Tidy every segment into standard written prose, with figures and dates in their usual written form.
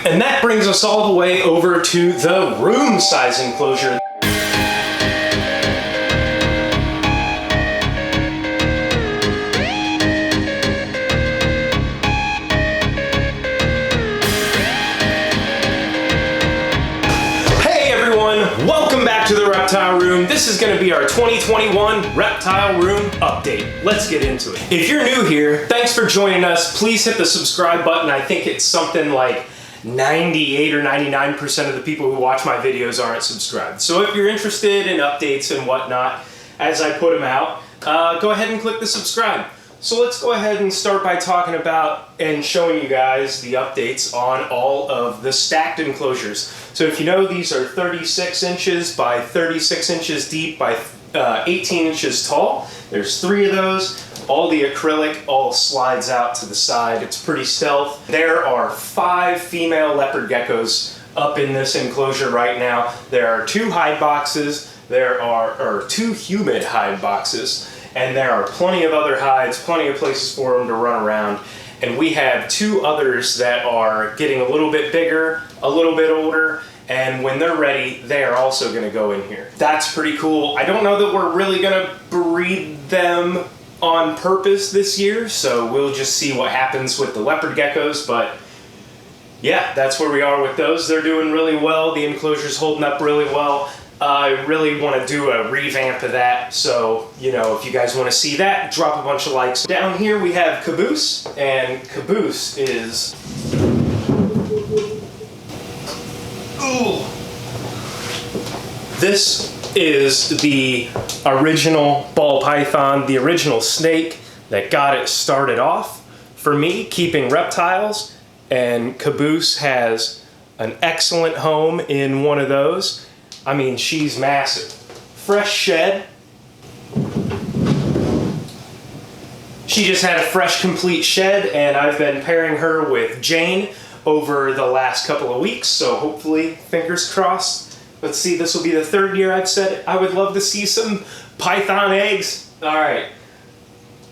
And that brings us all the way over to the room size enclosure. Welcome back to the Reptile Room. This is going to be our 2021 Reptile Room update. Let's get into it. If you're new here, thanks for joining us. Please hit the subscribe button. I think it's something like 98 or 99% of the people who watch my videos aren't subscribed. So if you're interested in updates and whatnot, as I put them out, go ahead and click the subscribe. So let's go ahead and start by talking about and showing you guys the updates on all of the stacked enclosures. So if you know, these are 36 inches by 36 inches deep by 18 inches tall. There's 3 of those. All the acrylic all slides out to the side. It's pretty stealth. There are 5 female leopard geckos up in this enclosure right now. There are 2 hide boxes. There are 2 humid hide boxes. And there are plenty of other hides, plenty of places for them to run around. And we have 2 others that are getting a little bit bigger, a little bit older, and when they're ready, they are also gonna go in here. That's pretty cool. I don't know that we're really gonna breed them on purpose this year, so we'll just see what happens with the leopard geckos, but yeah, that's where we are with those. They're doing really well. The enclosure's holding up really well. I really want to do a revamp of that, so, you know, if you guys want to see that, drop a bunch of likes. Down here we have Caboose, and Caboose is... Ooh! This is the original ball python, the original snake that got it started off for me, keeping reptiles, and Caboose has an excellent home in one of those. I mean, she's massive. Fresh shed. She just had a fresh, complete shed, and I've been pairing her with Jane over the last couple of weeks, so hopefully, fingers crossed. Let's see, this will be the 3rd year I've said I would love to see some python eggs. All right,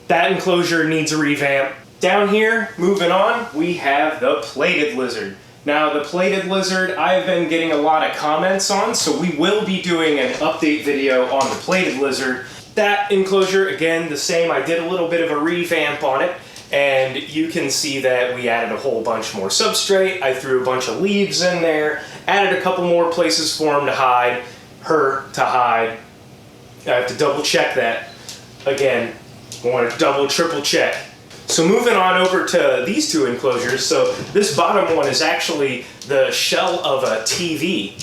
that enclosure needs a revamp. Down here, moving on, we have the plated lizard. Now, the plated lizard, I've been getting a lot of comments on, so we will be doing an update video on the plated lizard. That enclosure, again, the same. I did a little bit of a revamp on it, and you can see that we added a whole bunch more substrate. I threw a bunch of leaves in there, added a couple more places for him to hide, her to hide. I have to double check that. Again, I want to double, triple check. So moving on over to these 2 enclosures. So this bottom one is actually the shell of a TV.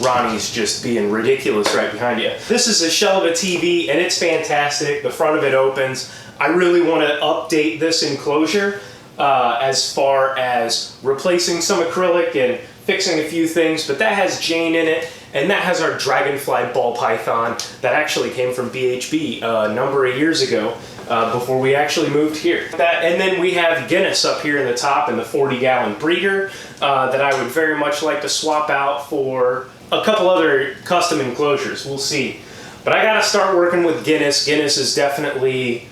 Ronnie's just being ridiculous right behind you. This is a shell of a TV, and it's fantastic. The front of it opens. I really want to update this enclosure as far as replacing some acrylic and fixing a few things, but that has Jane in it, and that has our dragonfly ball python that actually came from BHB a number of years ago. Before we actually moved here. And then we have Guinness up here in the top in the 40-gallon breeder that I would very much like to swap out for a couple other custom enclosures. We'll see. But I gotta start working with Guinness. Guinness is definitely,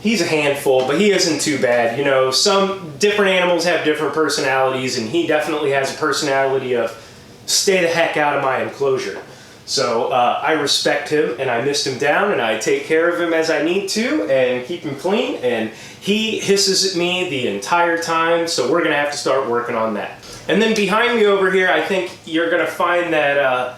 he's a handful, but he isn't too bad. You know, some different animals have different personalities, and he definitely has a personality of stay the heck out of my enclosure. So I respect him, and I mist him down, and I take care of him as I need to and keep him clean, and he hisses at me the entire time, so we're gonna have to start working on that. And then behind me over here, I think you're gonna find that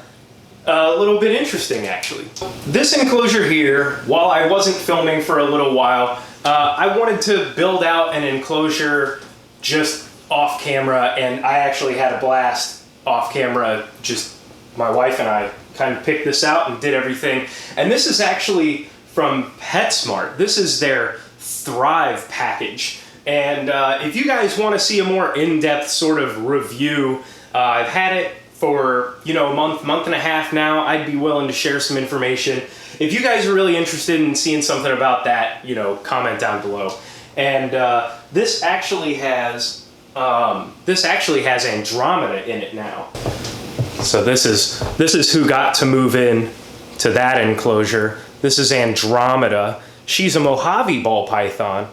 a little bit interesting, actually. This enclosure here, while I wasn't filming for a little while, I wanted to build out an enclosure just off camera, and I actually had a blast off camera. Just my wife and I kind of picked this out and did everything. And this is actually from PetsMart. This is their Thrive package. And if you guys want to see a more in-depth sort of review, I've had it for, you know, a month and a half now. I'd be willing to share some information. If you guys are really interested in seeing something about that, you know, comment down below. And this actually has Andromeda in it now. So this is who got to move in to that enclosure. This is Andromeda. She's a Mojave ball python,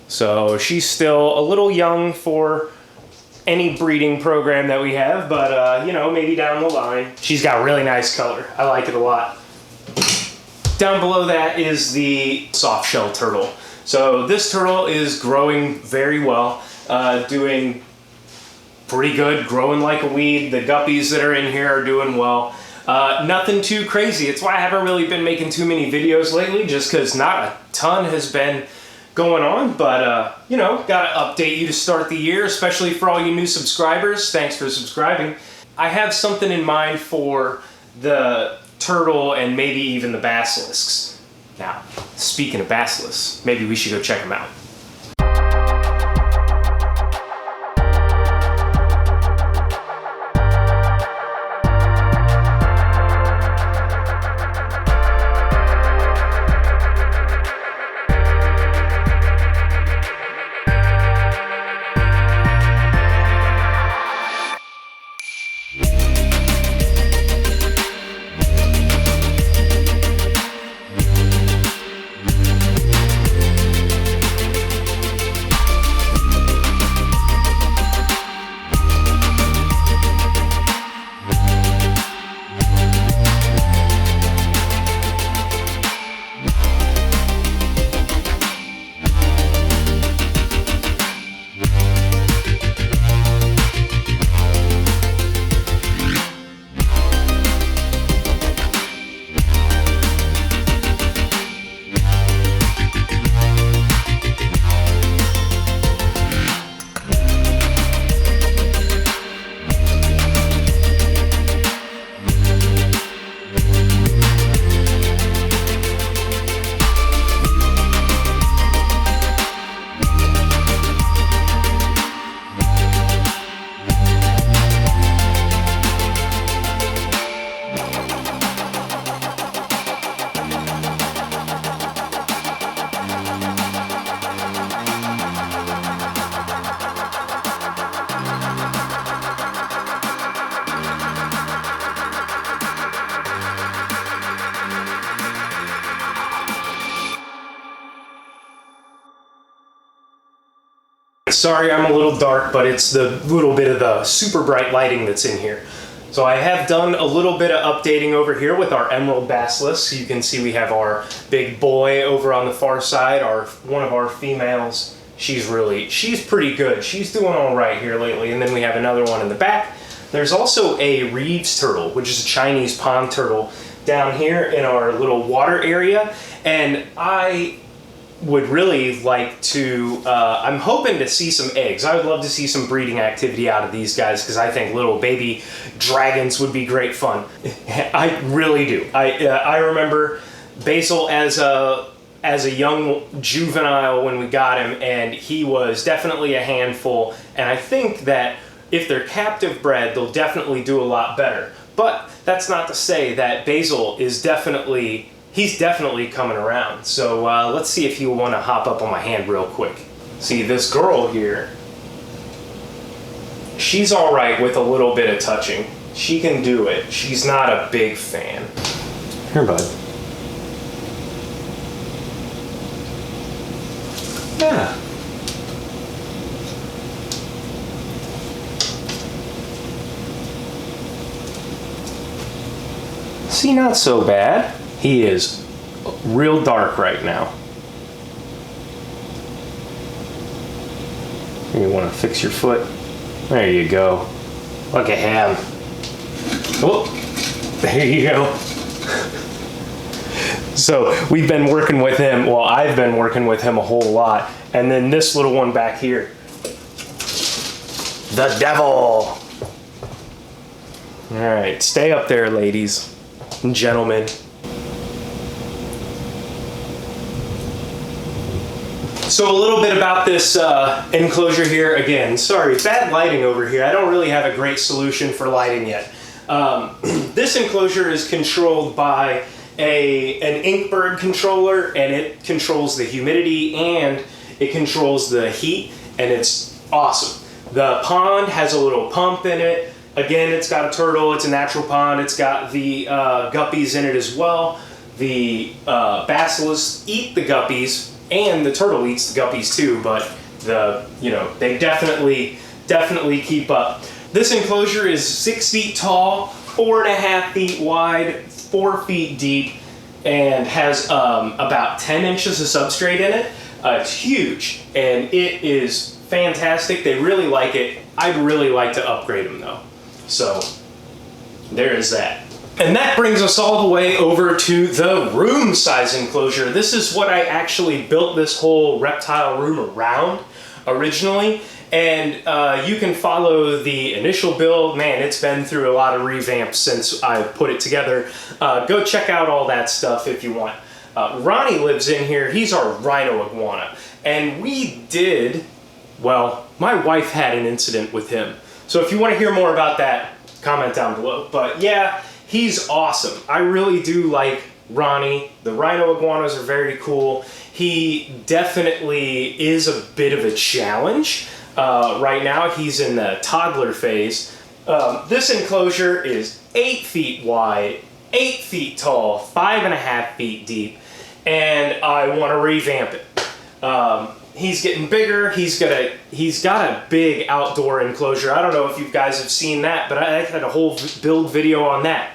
So she's still a little young for any breeding program that we have, but you know, maybe down the line. She's got really nice color. I like it a lot. Down below that is the soft shell turtle. So this turtle is growing very well, doing pretty good, growing like a weed. The guppies that are in here are doing well. Nothing too crazy. It's why I haven't really been making too many videos lately, just because not a ton has been going on, but you know, gotta update you to start the year, especially for all you new subscribers. Thanks for subscribing. I have something in mind for the turtle and maybe even the basilisks. Now, speaking of basilisks, maybe we should go check them out. Sorry, I'm a little dark, but it's the little bit of the super bright lighting that's in here. So I have done a little bit of updating over here with our emerald basilisks. You can see we have our big boy over on the far side, one of our females. She's pretty good. She's doing all right here lately. And then we have another one in the back. There's also a Reeves turtle, which is a Chinese pond turtle, down here in our little water area. And I would really like to, I'm hoping to see some eggs. I would love to see some breeding activity out of these guys because I think little baby dragons would be great fun. I really do. I remember Basil as a young juvenile when we got him, and he was definitely a handful, and I think that if they're captive bred, they'll definitely do a lot better. But that's not to say that Basil is he's definitely coming around. So let's see if you want to hop up on my hand real quick. See, this girl here, she's all right with a little bit of touching. She can do it. She's not a big fan. Here, bud. Yeah. See, not so bad. He is real dark right now. You want to fix your foot? There you go. Look at him. Oh, there you go. So we've been working with him. Well, I've been working with him a whole lot. And then this little one back here. The devil. All right, stay up there, ladies and gentlemen. So a little bit about this enclosure here. Again, sorry, bad lighting over here. I don't really have a great solution for lighting yet. This enclosure is controlled by an Inkbird controller, and it controls the humidity and it controls the heat, and it's awesome. The pond has a little pump in it. Again, it's got a turtle, it's a natural pond, it's got the guppies in it as well. The basilisks eat the guppies and the turtle eats the guppies too, but they definitely keep up. This enclosure is 6 feet tall, 4.5 feet wide, 4 feet deep, and has about 10 inches of substrate in it. It's huge, and it is fantastic. They really like it. I'd really like to upgrade them though. So there is that. And that brings us all the way over to the room size enclosure. This is what I actually built this whole reptile room around originally. And you can follow the initial build. Man, it's been through a lot of revamps since I put it together. Go check out all that stuff if you want. Ronnie lives in here. He's our Rhino iguana. And my wife had an incident with him. So if you want to hear more about that, comment down below. But yeah, he's awesome. I really do like Ronnie. The Rhino iguanas are very cool. He definitely is a bit of a challenge. Right now, he's in the toddler phase. This enclosure is 8 feet wide, 8 feet tall, 5.5 feet deep, and I want to revamp it. He's getting bigger. He's got a big outdoor enclosure. I don't know if you guys have seen that, but I had a whole build video on that.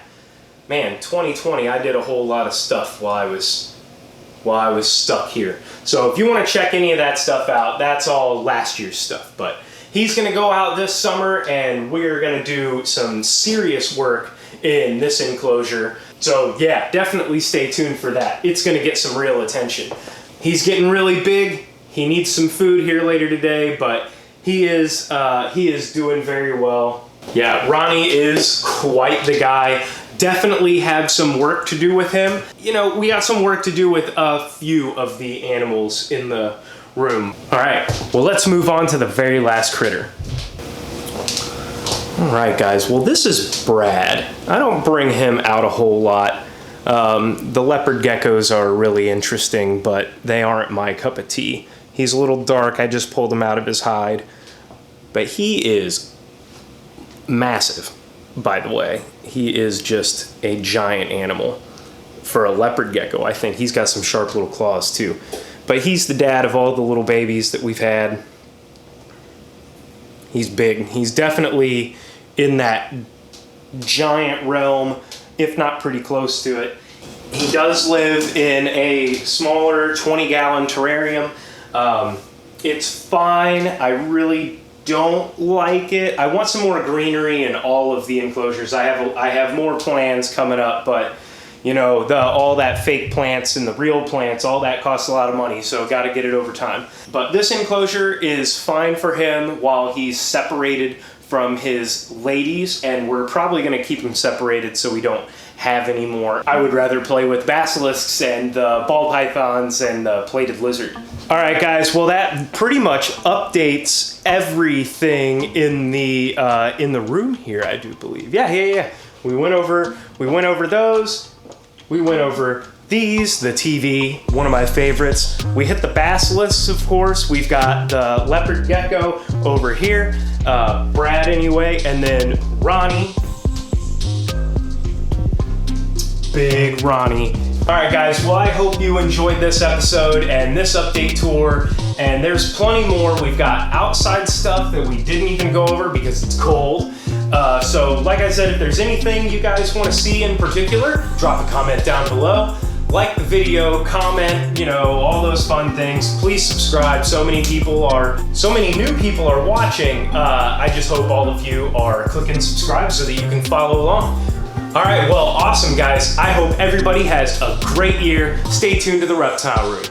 Man, 2020, I did a whole lot of stuff while I was stuck here. So if you want to check any of that stuff out, that's all last year's stuff. But he's going to go out this summer, and we're going to do some serious work in this enclosure. So yeah, definitely stay tuned for that. It's going to get some real attention. He's getting really big. He needs some food here later today, but he is doing very well. Yeah, Ronnie is quite the guy. Definitely have some work to do with him. We got some work to do with a few of the animals in the room. All right, well, let's move on to the very last critter. All right, guys, well, this is Brad. I don't bring him out a whole lot. The leopard geckos are really interesting, but they aren't my cup of tea. He's a little dark. I just pulled him out of his hide. But he is massive, by the way. He is just a giant animal. For a leopard gecko, I think he's got some sharp little claws too. But he's the dad of all the little babies that we've had. He's big. He's definitely in that giant realm, if not pretty close to it. He does live in a smaller 20-gallon terrarium. It's fine. I really don't like it. I want some more greenery in all of the enclosures. I have more plans coming up, but all that fake plants and the real plants, all that costs a lot of money, so got to get it over time. But this enclosure is fine for him while he's separated from his ladies, and we're probably going to keep him separated so we don't have any more. I would rather play with basilisks and the ball pythons and the plated lizard. All right, guys, well, that pretty much updates everything in the room here, I do believe. Yeah. We went over those. We went over these, the TV, one of my favorites. We hit the basilisks, of course. We've got the leopard gecko over here, Brad anyway, and then Ronnie. Big Ronnie. All right, guys, well, I hope you enjoyed this episode and this update tour, and there's plenty more. We've got outside stuff that we didn't even go over because it's cold. So like I said, if there's anything you guys want to see in particular, drop a comment down below. Like the video, comment, all those fun things. Please subscribe. So many new people are watching. I just hope all of you are clicking subscribe so that you can follow along. All right, well, awesome, guys. I hope everybody has a great year. Stay tuned to the Reptile Room.